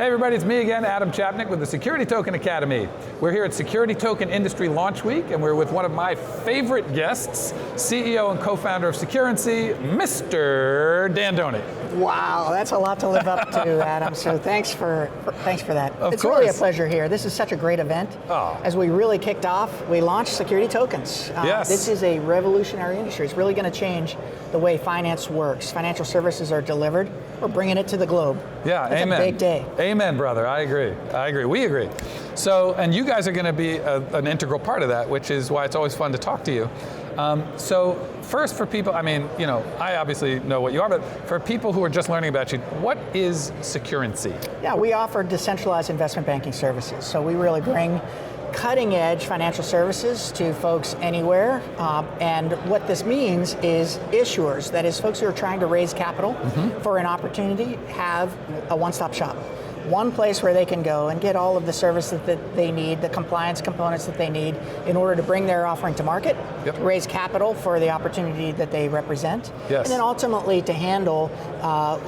Hey everybody, it's me again, Adam Chapnick with the Security Token Academy. We're here at Security Token Industry Launch Week, and we're with one of my favorite guests, CEO and co-founder of Securrency, Mr. Dan Doney. Wow, that's a lot to live up to, Adam. So thanks for that. Of course. Really a pleasure here. This is such a great event. Oh. As we really kicked off, we launched security tokens. Yes. This is a revolutionary industry. It's really going to change the way finance works. Financial services are delivered. We're bringing it to the globe. Yeah, it's amen. a big day. Amen, brother. I agree. We agree. So, and you guys are going to be an integral part of that, which is why it's always fun to talk to you. So first, for people, I mean, you know, I obviously know what you are, but for people who are just learning about you, what is Securrency? Yeah, we offer decentralized investment banking services. So we really bring cutting edge financial services to folks anywhere. And what this means is issuers, that is folks who are trying to raise capital for an opportunity, have a one-stop shop. One place where they can go and get all of the services that they need, the compliance components that they need in order to bring their offering to market, to raise capital for the opportunity that they represent, and then ultimately to handle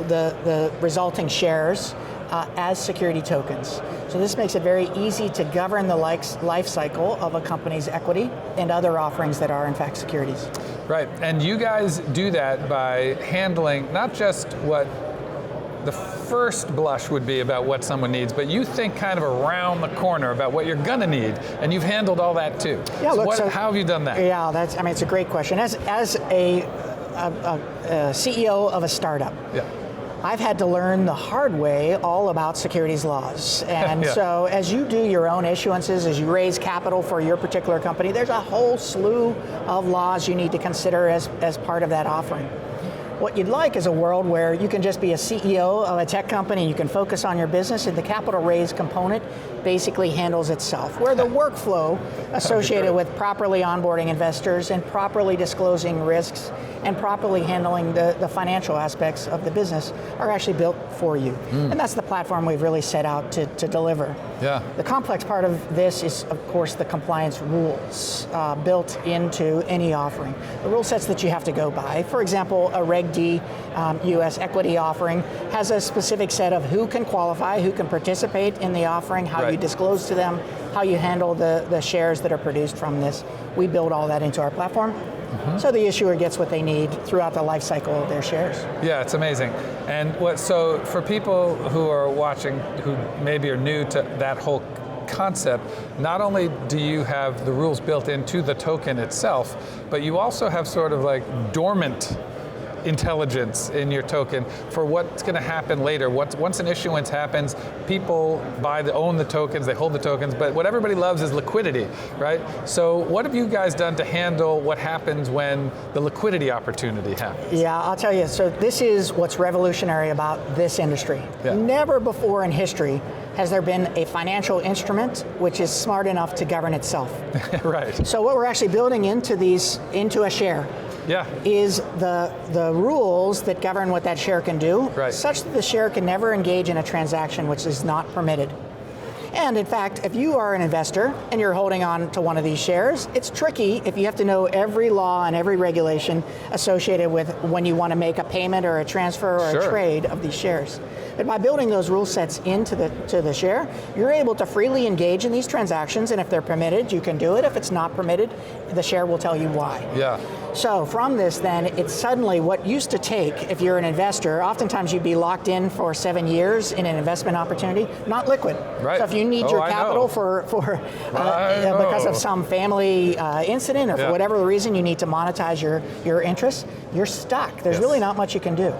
the resulting shares as security tokens. So this makes it very easy to govern the life cycle of a company's equity and other offerings that are in fact securities. Right, and you guys do that by handling not just what the first blush would be about what someone needs, but you think kind of around the corner about what you're going to need, and you've handled all that too. Yeah, So how have you done that? Yeah, it's a great question. As a CEO of a startup, I've had to learn the hard way all about securities laws. And so as you do your own issuances, as you raise capital for your particular company, there's a whole slew of laws you need to consider as part of that offering. What you'd like is a world where you can just be a CEO of a tech company, you can focus on your business, and the capital raise component basically handles itself, where the workflow associated with properly onboarding investors and properly disclosing risks and properly handling the financial aspects of the business are actually built for you. And that's the platform we've really set out to deliver. Yeah. The complex part of this is, of course, the compliance rules built into any offering. The rule sets that you have to go by. For example, a Reg D U.S. equity offering has a specific set of who can qualify, who can participate in the offering, how you disclose to them, how you handle the shares that are produced from this. We build all that into our platform. So the issuer gets what they need throughout the life cycle of their shares. Yeah, it's amazing. And so for people who are watching, who maybe are new to that whole concept, not only do you have the rules built into the token itself, but you also have sort of like dormant intelligence in your token for what's going to happen later. Once an issuance happens, people own the tokens, they hold the tokens, but what everybody loves is liquidity, right? So what have you guys done to handle what happens when the liquidity opportunity happens? Yeah, I'll tell you, so this is what's revolutionary about this industry. Never before in history has there been a financial instrument which is smart enough to govern itself. Right. So what we're actually building into a share is the rules that govern what that share can do, such that the share can never engage in a transaction which is not permitted. And in fact, if you are an investor and you're holding on to one of these shares, it's tricky if you have to know every law and every regulation associated with when you want to make a payment or a transfer or a trade of these shares. But by building those rule sets into the share, you're able to freely engage in these transactions, and if they're permitted, you can do it. If it's not permitted, the share will tell you why. So from this then, it's suddenly what used to take, if you're an investor, oftentimes you'd be locked in for 7 years in an investment opportunity, not liquid. So if you need your capital because of some family incident or for whatever reason you need to monetize your interests, you're stuck. There's really not much you can do.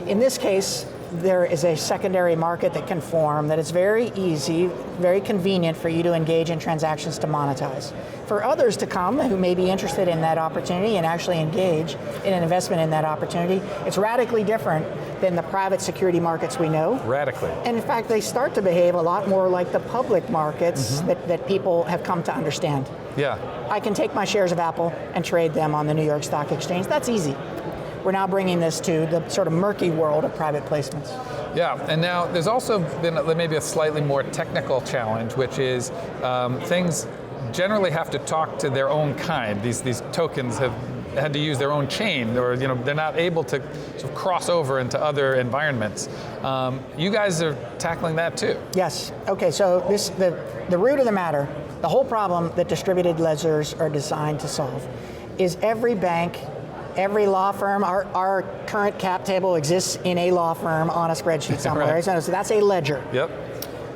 In this case, there is a secondary market that can form that is very easy, very convenient for you to engage in transactions to monetize. For others to come who may be interested in that opportunity and actually engage in an investment in that opportunity, it's radically different than the private security markets we know. Radically. And in fact, they start to behave a lot more like the public markets that people have come to understand. I can take my shares of Apple and trade them on the New York Stock Exchange. That's easy. We're now bringing this to the sort of murky world of private placements. And now there's also been maybe a slightly more technical challenge, which is things generally have to talk to their own kind. These tokens have had to use their own chain, or they're not able to sort of cross over into other environments. You guys are tackling that too. Yes. Okay. So the root of the matter, the whole problem that distributed ledgers are designed to solve, is every bank, every law firm. Our current cap table exists in a law firm on a spreadsheet somewhere. Right. So that's a ledger. Yep.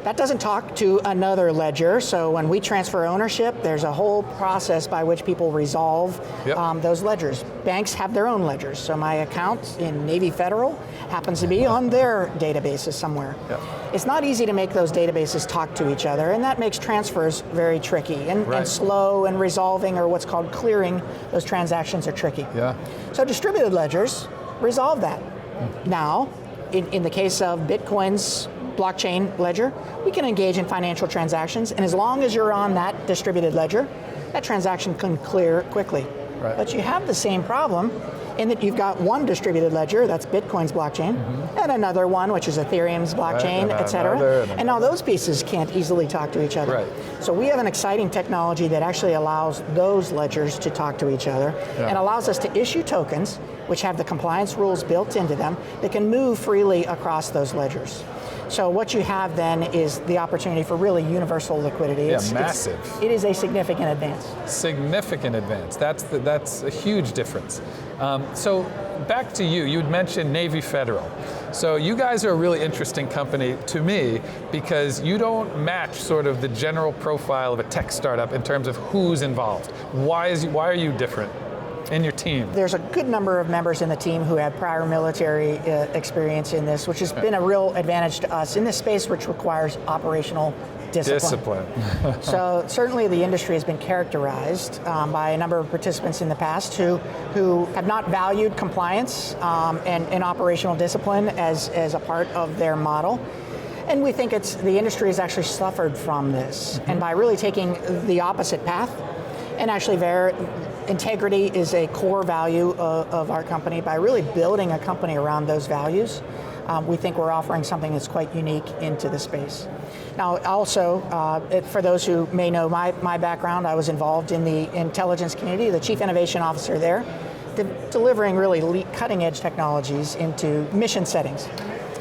That doesn't talk to another ledger, so when we transfer ownership, there's a whole process by which people resolve those ledgers. Banks have their own ledgers, so my account in Navy Federal happens to be on their databases somewhere. Yep. It's not easy to make those databases talk to each other, and that makes transfers very tricky and slow, and resolving, or what's called clearing, those transactions are tricky. Yeah. So distributed ledgers resolve that. Now, in the case of Bitcoin's blockchain ledger, we can engage in financial transactions, and as long as you're on that distributed ledger, that transaction can clear quickly. Right. But you have the same problem in that you've got one distributed ledger, that's Bitcoin's blockchain, and another one, which is Ethereum's blockchain, et cetera. And now those pieces can't easily talk to each other. Right. So we have an exciting technology that actually allows those ledgers to talk to each other, and allows us to issue tokens, which have the compliance rules built into them, that can move freely across those ledgers. So what you have then is the opportunity for really universal liquidity. Yeah, massive. It is a significant advance. Significant advance. That's a huge difference. So back to you. You had mentioned Navy Federal. So you guys are a really interesting company to me because you don't match sort of the general profile of a tech startup in terms of who's involved. Why are you different? In your team? There's a good number of members in the team who have prior military experience in this, which has been a real advantage to us in this space, which requires operational discipline. So certainly the industry has been characterized by a number of participants in the past who have not valued compliance and operational discipline as a part of their model. And we think the industry has actually suffered from this. And by really taking the opposite path, and actually integrity is a core value of our company. By really building a company around those values, we think we're offering something that's quite unique into the space. Now also, for those who may know my background, I was involved in the intelligence community, the Chief Innovation Officer there, delivering really cutting edge technologies into mission settings.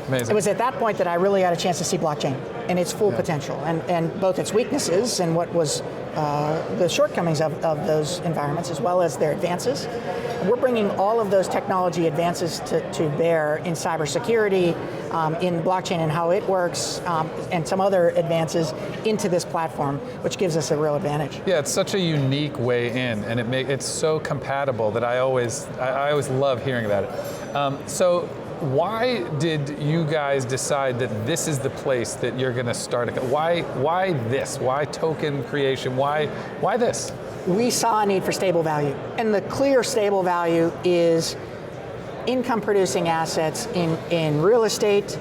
Amazing. It was at that point that I really got a chance to see blockchain and its full potential, and both its weaknesses and what was the shortcomings of those environments, as well as their advances. And we're bringing all of those technology advances to bear in cybersecurity, in blockchain and how it works, and some other advances into this platform, which gives us a real advantage. Yeah, it's such a unique way in, and it's so compatible that I always love hearing about it. So why did you guys decide that this is the place that you're going to start? Why this? Why token creation? Why this? We saw a need for stable value, and the clear stable value is income-producing assets in real estate,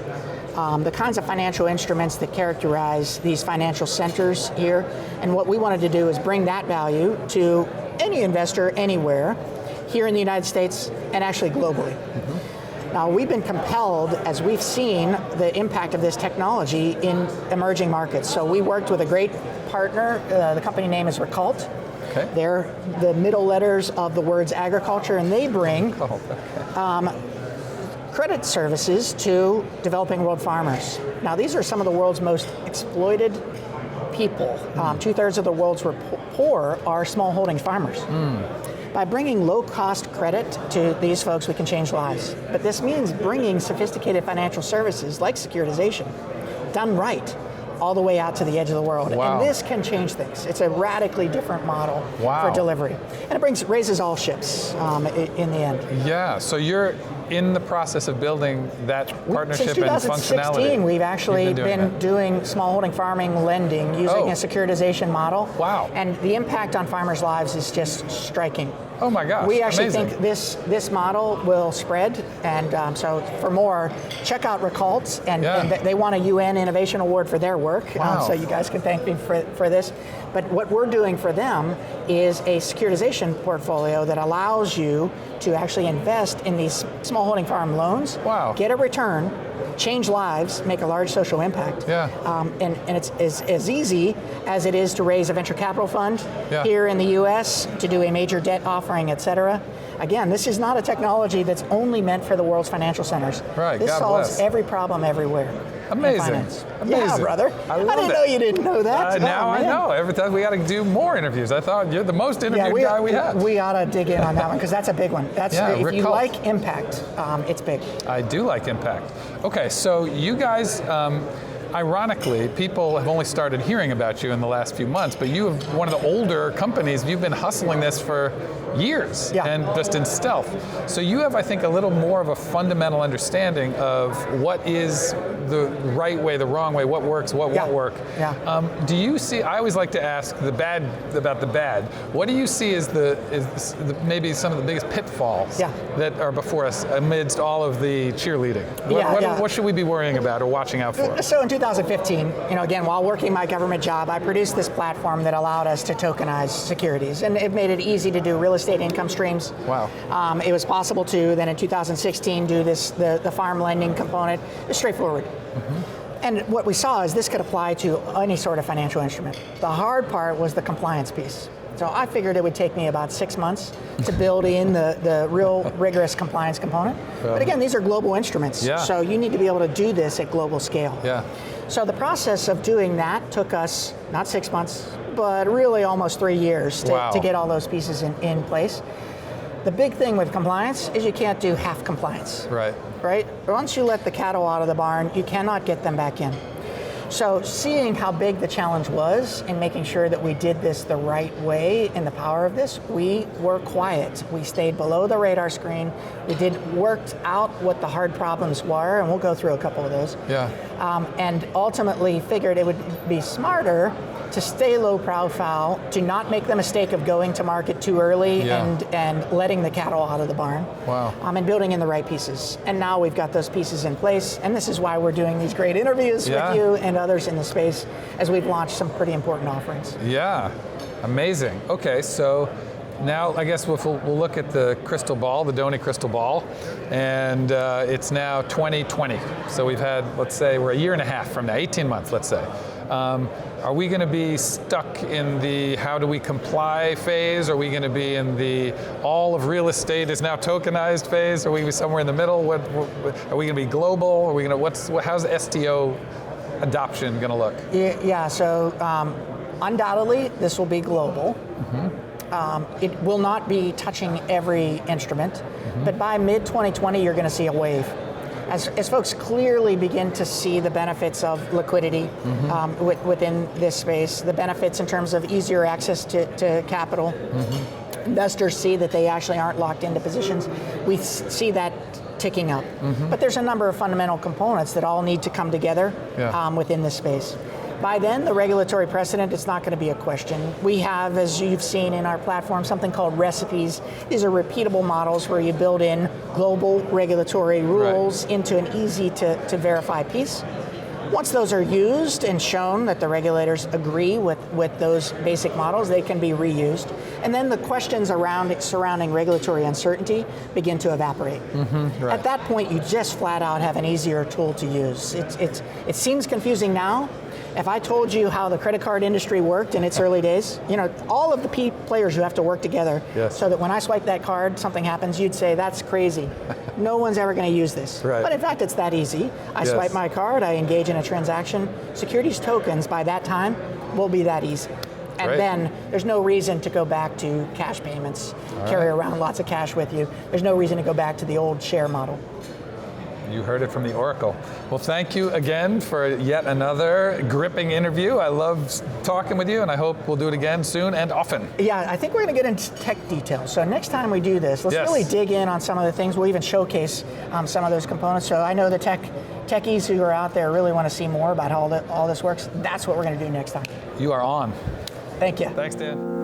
the kinds of financial instruments that characterize these financial centers here. And what we wanted to do is bring that value to any investor anywhere, here in the United States and actually globally. Now, we've been compelled, as we've seen the impact of this technology in emerging markets. So we worked with a great partner. The company name is Recult. Okay. They're the middle letters of the words agriculture, and they bring credit services to developing world farmers. Now, these are some of the world's most exploited people. 2/3 of the world's poor are small holding farmers. By bringing low-cost credit to these folks, we can change lives. But this means bringing sophisticated financial services like securitization, done right, all the way out to the edge of the world. Wow. And this can change things. It's a radically different model for delivery. And it raises all ships in the end. Yeah, so you're in the process of building that partnership and functionality. Since 2016, we've actually been doing small holding farming lending using a securitization model. Wow. And the impact on farmers' lives is just striking. Oh my gosh, we actually amazing. think this model will spread, and so for more, check out Recult, and they won a UN Innovation Award for their work, so you guys can thank me for this. But what we're doing for them is a securitization portfolio that allows you to actually invest in these small holding farm loans, get a return, change lives, make a large social impact. And it's as easy as it is to raise a venture capital fund here in the US, to do a major debt offering, et cetera. again, this is not a technology that's only meant for the world's financial centers. Right, this God solves bless. every problem everywhere. Amazing. Amazing. Yeah, brother. I didn't know you didn't know that. Now I know. Every time we got to do more interviews. I thought you're the most interviewed guy we have. We ought to dig in on that one because that's a big one. That's if you like impact, it's big. I do like impact. Okay, so you guys, ironically, people have only started hearing about you in the last few months, but you have one of the older companies. You've been hustling this for years and just in stealth. So you have, I think, a little more of a fundamental understanding of what is the right way, the wrong way, what works, what won't work. Do you see, I always like to ask the bad about the bad. What do you see as maybe some of the biggest pitfalls that are before us amidst all of the cheerleading? What should we be worrying about or watching out for? So in 2015, again, while working my government job, I produced this platform that allowed us to tokenize securities, and it made it easy to do real estate income streams. Wow. It was possible to then in 2016 do the farm lending component. It was straightforward. And what we saw is this could apply to any sort of financial instrument. The hard part was the compliance piece. So I figured it would take me about 6 months to build in the real rigorous compliance component. But again, these are global instruments, so you need to be able to do this at global scale. So the process of doing that took us not 6 months, but really almost 3 years to get all those pieces in place. The big thing with compliance is you can't do half compliance. Right? Once you let the cattle out of the barn, you cannot get them back in. So seeing how big the challenge was and making sure that we did this the right way and the power of this, we were quiet. We stayed below the radar screen. We worked out what the hard problems were, and we'll go through a couple of those. And ultimately figured it would be smarter to stay low profile, to not make the mistake of going to market too early and letting the cattle out of the barn. And building in the right pieces. And now we've got those pieces in place, and this is why we're doing these great interviews with you and others in the space as we've launched some pretty important offerings. Amazing. Okay, so now I guess we'll look at the crystal ball, the Doney crystal ball, and it's now 2020. So we've had, let's say, we're a year and a half from now, 18 months, let's say. Are we going to be stuck in the how do we comply phase? Are we going to be in the all of real estate is now tokenized phase? Are we somewhere in the middle? Are we going to be global? Are we going to how's the STO adoption going to look? So undoubtedly this will be global. It will not be touching every instrument, but by mid-2020 you're going to see a wave. As folks clearly begin to see the benefits of liquidity within this space, the benefits in terms of easier access to capital, investors see that they actually aren't locked into positions, we see that ticking up. But there's a number of fundamental components that all need to come together within this space. By then, the regulatory precedent, it's not going to be a question. We have, as you've seen in our platform, something called recipes. These are repeatable models where you build in global regulatory rules into an easy to verify piece. Once those are used and shown that the regulators agree with those basic models, they can be reused. And then the questions surrounding regulatory uncertainty begin to evaporate. At that point, you just flat out have an easier tool to use. It seems confusing now. If I told you how the credit card industry worked in its early days, all of the players who have to work together so that when I swipe that card, something happens, you'd say, that's crazy. No one's ever going to use this. But in fact, it's that easy. I swipe my card, I engage in a transaction. Securities tokens, by that time, will be that easy. And then there's no reason to go back to cash payments, carry around lots of cash with you. There's no reason to go back to the old share model. You heard it from the Oracle. Well, thank you again for yet another gripping interview. I love talking with you, and I hope we'll do it again soon and often. I think we're going to get into tech details. So next time we do this, let's really dig in on some of the things. We'll even showcase some of those components. So I know the techies who are out there really want to see more about how all this works. That's what we're going to do next time. You are on. Thank you. Thanks, Dan.